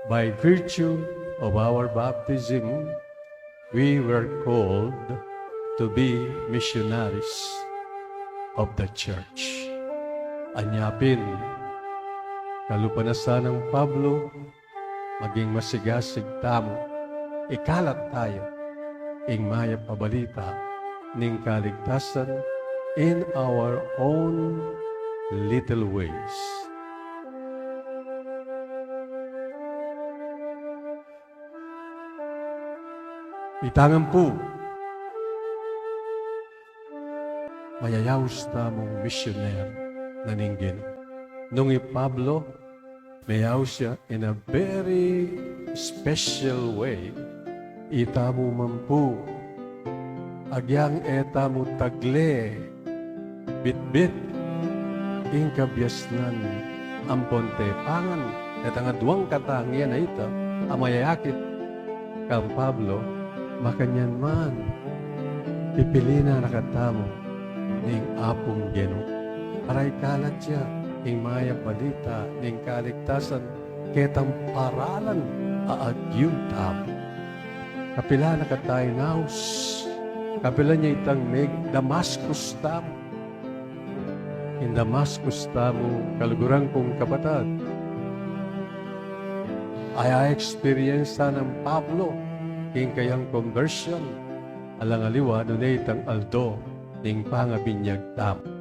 By virtue of our baptism, we were called to be missionaries of the church. Anyapin, kalupanasan ng Pablo, maging masigasig tamo, ikalat tayo, ing maya pabalita, ning kaligtasan in our own little ways. Itangan po, mayayaws tamong missioner na ninggin. Nung Pablo, mayaw siya in a very special way. Itamo man po, agyang etamo tagle, bit-bit, ing kabyasnan, amponte pangan, etang duwang katangyan na ito, amayayakit kang Pablo, makanyan man, pipilina nakatamo, ning apong geno. Aray kalat siya, ing maya balita, ning kaligtasan, ketang paralan, aagyong tamo. Kapila nakatay naus, kapila niya itang meg Damascus tamo. In Damascus tamo, kalugurang kong kapatad, ay experience ng Pablo, king kayang conversion, alang aliwa, nunay itang aldo, ning pangabinyag tamo.